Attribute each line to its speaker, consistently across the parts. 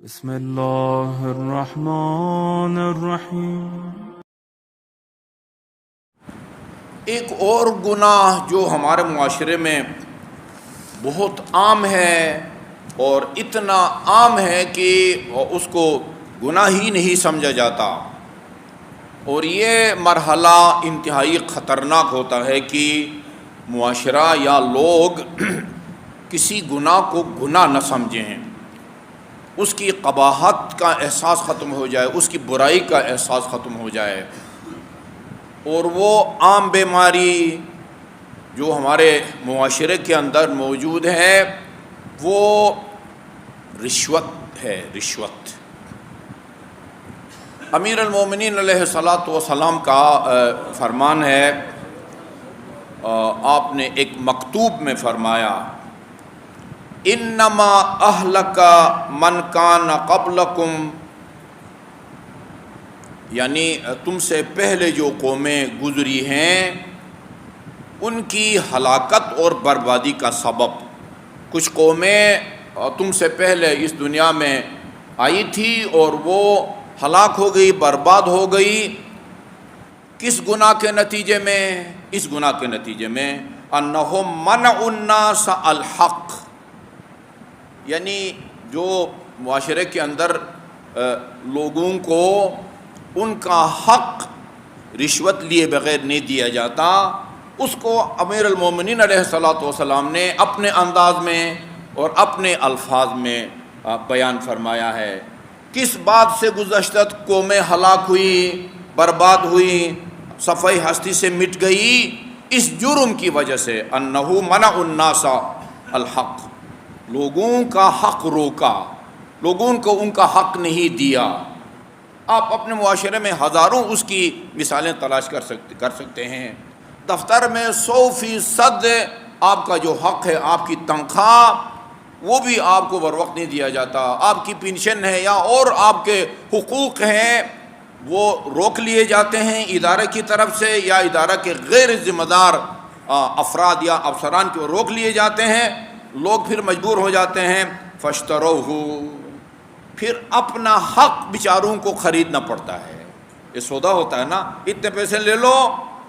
Speaker 1: بسم اللہ الرحمن الرحیم۔
Speaker 2: ایک اور گناہ جو ہمارے معاشرے میں بہت عام ہے اور اتنا عام ہے کہ اس کو گناہ ہی نہیں سمجھا جاتا، اور یہ مرحلہ انتہائی خطرناک ہوتا ہے کہ معاشرہ یا لوگ کسی گناہ کو گناہ نہ سمجھیں، اس کی قباحت کا احساس ختم ہو جائے، اس کی برائی کا احساس ختم ہو جائے، اور وہ عام بیماری جو ہمارے معاشرے کے اندر موجود ہے وہ رشوت ہے۔ رشوت، امیر المومنین علیہ الصلاۃ والسلام کا فرمان ہے، آپ نے ایک مکتوب میں فرمایا، انما اہلک من کان قبلکم، یعنی تم سے پہلے جو قومیں گزری ہیں ان کی ہلاکت اور بربادی کا سبب، کچھ قومیں تم سے پہلے اس دنیا میں آئی تھی اور وہ ہلاک ہو گئی، برباد ہو گئی، کس گناہ کے نتیجے میں؟ اس گناہ کے نتیجے میں انہم منعوا الناس الحق، یعنی جو معاشرے کے اندر لوگوں کو ان کا حق رشوت لیے بغیر نہیں دیا جاتا، اس کو امیر المومنین علیہ الصلاۃ والسلام نے اپنے انداز میں اور اپنے الفاظ میں بیان فرمایا ہے۔ کس بات سے گزشتہ قومیں ہلاک ہوئی، برباد ہوئی، صفحہ ہستی سے مٹ گئی؟ اس جرم کی وجہ سے، انہو منع الناس الحق، لوگوں کا حق روکا، لوگوں کو ان کا حق نہیں دیا۔ آپ اپنے معاشرے میں ہزاروں اس کی مثالیں تلاش کر سکتے ہیں۔ دفتر میں 100% آپ کا جو حق ہے، آپ کی تنخواہ، وہ بھی آپ کو بر وقت نہیں دیا جاتا، آپ کی پینشن ہے یا اور آپ کے حقوق ہیں وہ روک لیے جاتے ہیں ادارے کی طرف سے، یا ادارہ کے غیر ذمہ دار افراد یا افسران کو روک لیے جاتے ہیں، لوگ پھر مجبور ہو جاتے ہیں فاشتروہ، پھر اپنا حق بیچاروں کو خریدنا پڑتا ہے۔ یہ سودا ہوتا ہے نا، اتنے پیسے لے لو،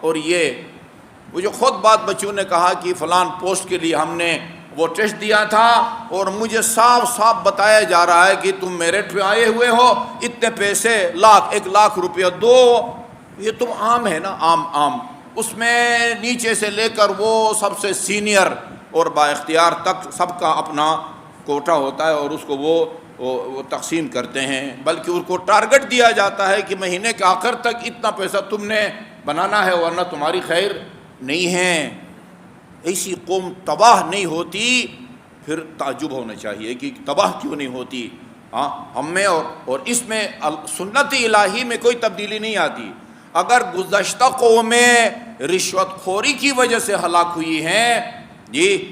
Speaker 2: اور یہ وہ جو خود بات بچوں نے کہا کہ فلان پوسٹ کے لیے ہم نے وہ ٹیسٹ دیا تھا اور مجھے صاف صاف بتایا جا رہا ہے کہ تم میرٹ پہ آئے ہوئے ہو، اتنے پیسے، 1 لاکھ روپیہ دو۔ یہ تو عام ہے نا، عام اس میں نیچے سے لے کر وہ سب سے سینئر اور با اختیار تک سب کا اپنا کوٹا ہوتا ہے، اور اس کو وہ تقسیم کرتے ہیں، بلکہ ان کو ٹارگٹ دیا جاتا ہے کہ مہینے کے آخر تک اتنا پیسہ تم نے بنانا ہے ورنہ تمہاری خیر نہیں ہے۔ ایسی قوم تباہ نہیں ہوتی، پھر تعجب ہونا چاہیے کہ تباہ کیوں نہیں ہوتی۔ ہم میں اور اس میں سنت الہی میں کوئی تبدیلی نہیں آتی۔ اگر گزشتہ قومیں رشوت خوری کی وجہ سے ہلاک ہوئی ہیں،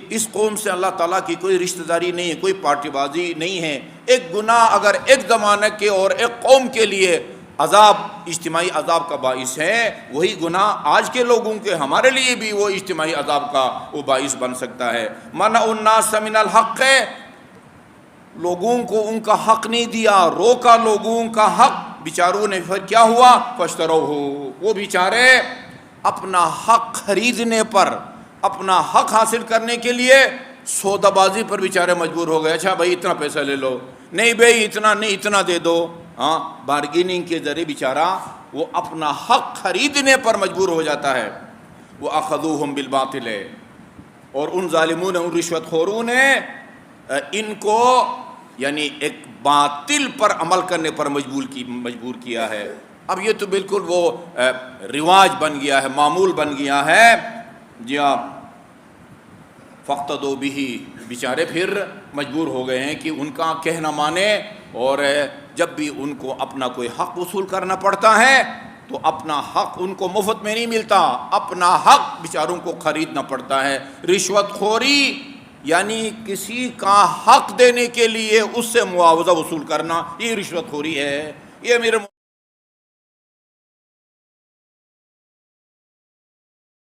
Speaker 2: اس قوم سے اللہ تعالیٰ کی کوئی رشتہ داری نہیں ہے، کوئی پارٹی بازی نہیں ہے۔ ایک گناہ اگر ایک زمانے کے اور ایک قوم کے لیے عذاب، اجتماعی عذاب کا باعث ہے، وہی گناہ آج کے لوگوں کے ہمارے لیے بھی وہ اجتماعی عذاب کا وہ باعث بن سکتا ہے۔ منع الناس من الحق، لوگوں کو ان کا حق نہیں دیا، روکا لوگوں کا حق، بیچاروں نے پھر کیا ہوا؟ فاشتروہ، وہ بیچارے اپنا حق خریدنے پر، اپنا حق حاصل کرنے کے لیے سودا بازی پر بیچارے مجبور ہو گئے۔ اچھا بھائی اتنا پیسہ لے لو، نہیں بھائی اتنا نہیں، اتنا دے دو۔ بارگیننگ کے ذریعے بیچارہ وہ اپنا حق خریدنے پر مجبور ہو جاتا ہے۔ وَأَخَذُوهُمْ بِالْبَاطِلِ، اور ان ظالموں نے، ان رشوت خوروں نے ان کو یعنی ایک باطل پر عمل کرنے پر مجبور کیا ہے۔ اب یہ تو بالکل وہ رواج بن گیا ہے، معمول بن گیا ہے۔ جی ہاں، فَاقْتَدُوا بِهِ، بیچارے پھر مجبور ہو گئے ہیں کہ ان کا کہنا مانے، اور جب بھی ان کو اپنا کوئی حق وصول کرنا پڑتا ہے تو اپنا حق ان کو مفت میں نہیں ملتا، اپنا حق بیچاروں کو خریدنا پڑتا ہے۔ رشوت خوری یعنی کسی کا حق دینے کے لیے اس سے معاوضہ وصول کرنا، یہ رشوت خوری ہے۔ یہ میرے